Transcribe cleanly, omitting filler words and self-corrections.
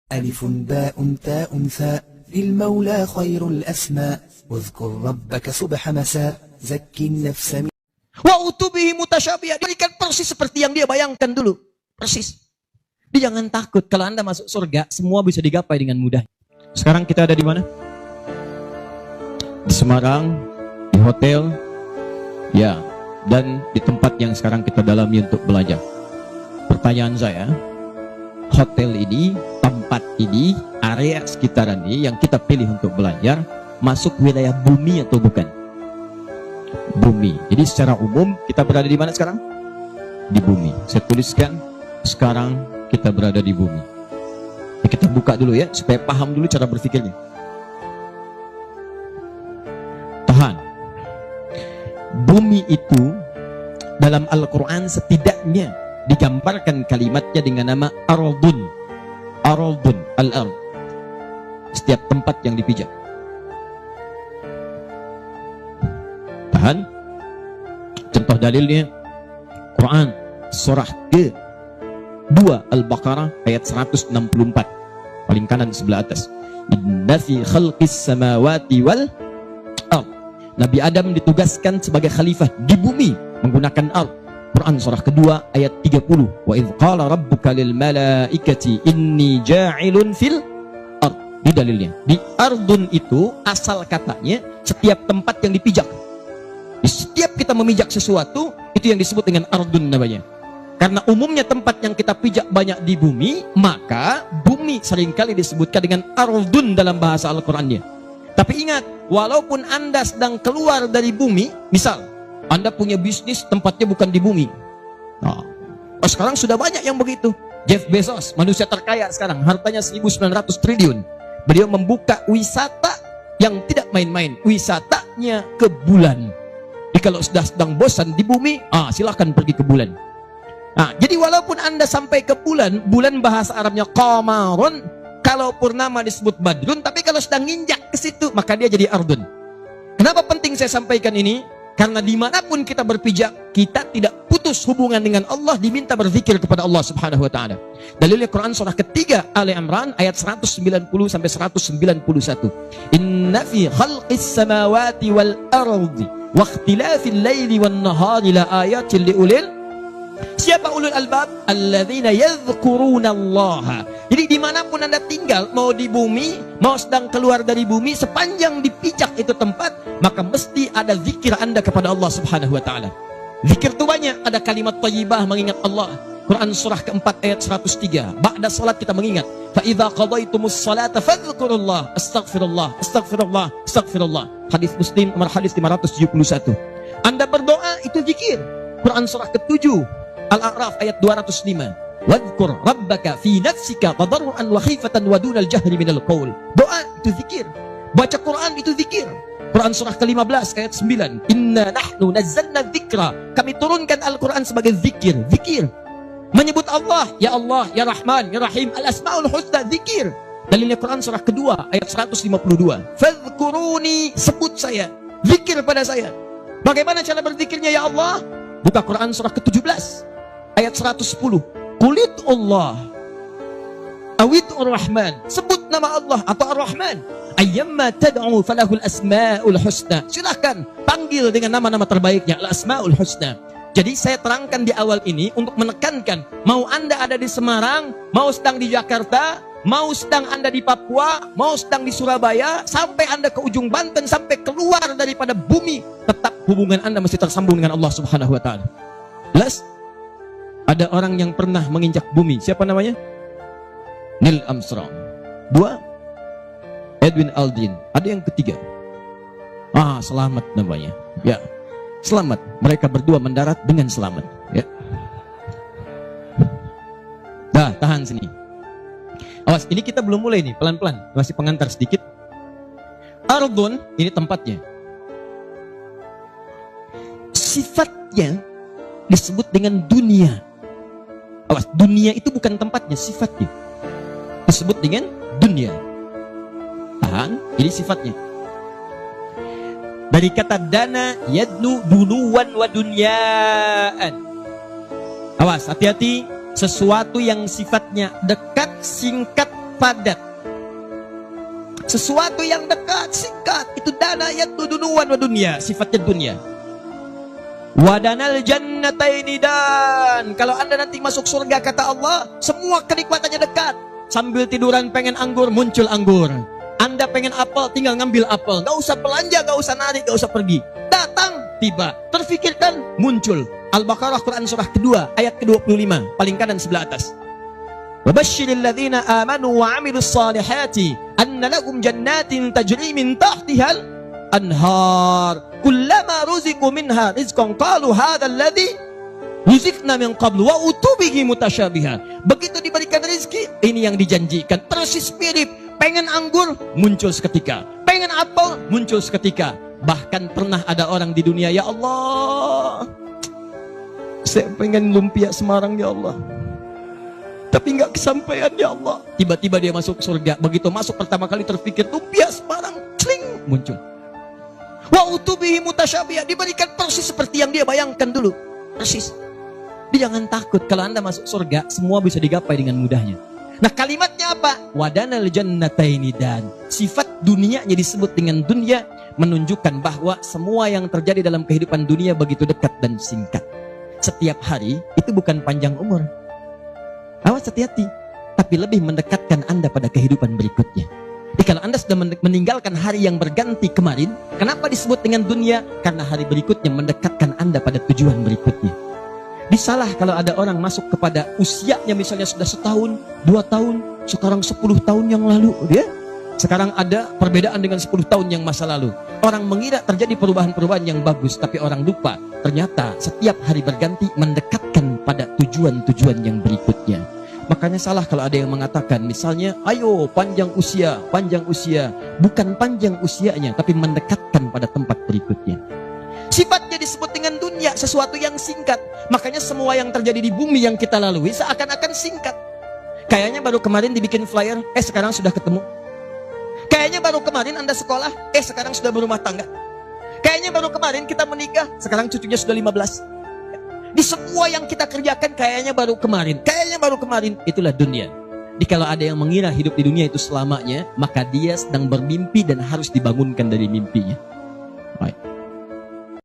ألف باء تاء ثاء للمولى خير الأسماء واذكر ربك صبح مساء زكي النفس من Wa utubihi mutasyabihat. Berikan persis seperti yang dia bayangkan dulu. Persis. Dia jangan takut kalau Anda masuk surga, semua bisa digapai dengan mudah. Sekarang kita ada di mana? Di Semarang, di hotel, ya, dan di tempat yang sekarang kita dalami untuk belajar. Pertanyaan saya, hotel ini, tempat ini, area sekitaran ini yang kita pilih untuk belajar, masuk wilayah bumi atau bukan? Bumi. Jadi secara umum kita berada di mana sekarang? Di bumi. Saya tuliskan sekarang kita berada di bumi. Ya, kita buka dulu ya supaya paham dulu cara berpikirnya. Tahan. Bumi itu dalam Al-Quran setidaknya digambarkan kalimatnya dengan nama Ardun. Ardun, al-ard. Setiap tempat yang dipijak. Tahan. Contoh dalilnya Quran surah ke-2 Al-Baqarah ayat 164 paling kanan sebelah atas. Inna fi khalqis samawati wal ard. Nabi Adam ditugaskan sebagai khalifah di bumi menggunakan ard. Quran surah kedua ayat 30. Wa idz qala rabbuka lil malaikati inni ja'ilun fil ard. Di dalilnya di ardun itu asal katanya setiap tempat yang dipijak. Di setiap kita memijak sesuatu, itu yang disebut dengan ardun namanya. Karena umumnya tempat yang kita pijak banyak di bumi, maka bumi seringkali disebutkan dengan ardun dalam bahasa Al-Qur'annya. Tapi ingat, walaupun Anda sedang keluar dari bumi, misal Anda punya bisnis tempatnya bukan di bumi. Nah, sekarang sudah banyak yang begitu. Jeff Bezos, manusia terkaya sekarang, hartanya 1.900 triliun. Beliau membuka wisata yang tidak main-main, wisatanya ke bulan. Jadi kalau sudah sedang bosan di bumi, silahkan pergi ke bulan. Nah, jadi walaupun Anda sampai ke bulan, bulan bahasa Arabnya qamarun, kalau purnama disebut badrun, tapi kalau sedang nginjak ke situ, maka dia jadi ardun. Kenapa penting saya sampaikan ini? Karena dimanapun kita berpijak, kita tidak putus hubungan dengan Allah, diminta berzikir kepada Allah Subhanahu wa Ta'ala. Dalilnya Quran surah ketiga Ali Imran ayat 190 sampai 191. Inna fi khalqis samawati wal ardi wa ikhtilafil laili wan nahari la ayatin liulil. Siapa ulul albab? Alladzina yadhkuruna Allah. Jadi dimanapun Anda tinggal, mau di bumi, mau sedang keluar dari bumi, sepanjang dipijak itu tempat, maka mesti ada zikir Anda kepada Allah Subhanahu wa Ta'ala. Zikir itu banyak, ada kalimat thayyibah mengingat Allah. Quran surah keempat ayat 103. Ba'da salat kita mengingat. Fa idza qadaitumus salata fadhkurullah, astaghfirullah, astaghfirullah, astaghfirullah. Hadis Muslim nomor hadis 571. Anda berdoa itu zikir. Quran surah ke-7 Al-A'raf ayat 205. Wadhkur rabbaka fi nafsika tadarruan wa khifatan wa dunal jahri minal qaul. Doa itu zikir. Baca Quran itu zikir. Quran surah ke-15 ayat 9. Inna nahnu nazzalna dzikra. Kami turunkan Al-Quran sebagai zikir. Zikir. Menyebut Allah, ya Allah, ya Rahman, ya Rahim, al-asmaul husna, zikir. Dalilnya Quran surah kedua ayat 152. Fadhkuruni, sebut saya. Zikir pada saya. Bagaimana cara berzikirnya ya Allah? Buka Quran surah ke-17 ayat 110. Qulit Allah awid ar-Rahman, sebut nama Allah atau ar-Rahman. Ayyamma tad'u falahul asmaul husna. Silakan panggil dengan nama-nama terbaiknya, al-asmaul husna. Jadi saya terangkan di awal ini untuk menekankan, mau Anda ada di Semarang, mau sedang di Jakarta, mau sedang Anda di Papua, mau sedang di Surabaya, sampai Anda ke ujung Banten, sampai keluar daripada bumi, tetap hubungan Anda mesti tersambung dengan Allah Subhanahu wa Ta'ala. Jelas? Ada orang yang pernah menginjak bumi. Siapa namanya? Neil Armstrong. 2, Edwin Aldrin. Ada yang ketiga. Selamat namanya. Ya, selamat. Mereka berdua mendarat dengan selamat. Ya. Tahan sini. Awas, ini kita belum mulai nih, pelan-pelan. Masih pengantar sedikit. Ardun, ini tempatnya. Sifatnya disebut dengan dunia. Awas, dunia itu bukan tempatnya, sifatnya disebut dengan dunia. Tahan, ini sifatnya. Dari kata dana, yadnu, dunuwan, wa dunyaan. Awas, hati-hati. Sesuatu yang sifatnya dekat, singkat, padat. Sesuatu yang dekat, singkat. Itu dana yang dudunuan wa dunia. Sifatnya dunia. Wadanal jannataini, dan kalau anda nanti masuk surga kata Allah, semua kenikmatannya dekat. Sambil tiduran pengen anggur, muncul anggur. Anda pengen apel, tinggal ngambil apel. Gak usah belanja, gak usah narik, gak usah pergi. Datang, tiba. Terfikirkan, muncul. Al-Baqarah Quran surah kedua ayat ke-25, paling kanan sebelah atas. Wabashshiril ladzina amanu wa 'amilus salihati anna lahum jannatin tajri min tahtihal anhar kullama ruziqu minha rizqan qalu hadzal ladzi ruziqna min qablu wa utubihi mutasyabiha. Begitu diberikan rezeki, ini yang dijanjikan, persis mirip. Pengen anggur, muncul seketika. Pengen apel, muncul seketika. Bahkan pernah ada orang di dunia, ya Allah, saya pengen lumpia Semarang ya Allah, tapi nggak kesampaian ya Allah. Tiba-tiba dia masuk surga. Begitu masuk pertama kali terpikir lumpia Semarang, cling, muncul. Wa utubihi mutasyabiha, diberikan persis seperti yang dia bayangkan dulu, persis. Dia jangan takut, kalau anda masuk surga semua bisa digapai dengan mudahnya. Nah kalimatnya apa? Wadanal jannataini, dan sifat dunianya disebut dengan dunia, menunjukkan bahwa semua yang terjadi dalam kehidupan dunia begitu dekat dan singkat. Setiap hari itu bukan panjang umur. Awas, hati-hati. Tapi lebih mendekatkan anda pada kehidupan berikutnya. Jadi kalau anda sudah meninggalkan hari yang berganti kemarin, kenapa disebut dengan dunia? Karena hari berikutnya mendekatkan anda pada tujuan berikutnya. Disalah kalau ada orang masuk kepada usianya misalnya sudah 1 tahun, 2 tahun, sekarang 10 tahun yang lalu. Sekarang ada perbedaan dengan 10 tahun yang masa lalu. Orang mengira terjadi perubahan-perubahan yang bagus, tapi orang lupa ternyata setiap hari berganti mendekatkan pada tujuan-tujuan yang berikutnya. Makanya salah kalau ada yang mengatakan misalnya, ayo panjang usia. Bukan panjang usianya, tapi mendekatkan pada tempat berikutnya. Sifatnya disebut dengan dunia, sesuatu yang singkat. Makanya semua yang terjadi di bumi yang kita lalui seakan-akan singkat. Kayaknya baru kemarin dibikin flyer, sekarang sudah ketemu. Kayaknya baru kemarin anda sekolah, sekarang sudah berumah tangga. Kayaknya baru kemarin kita menikah, sekarang cucunya sudah 15. Di semua yang kita kerjakan kayaknya baru kemarin, itulah dunia. Jadi kalau ada yang mengira hidup di dunia itu selamanya, maka dia sedang bermimpi dan harus dibangunkan dari mimpinya.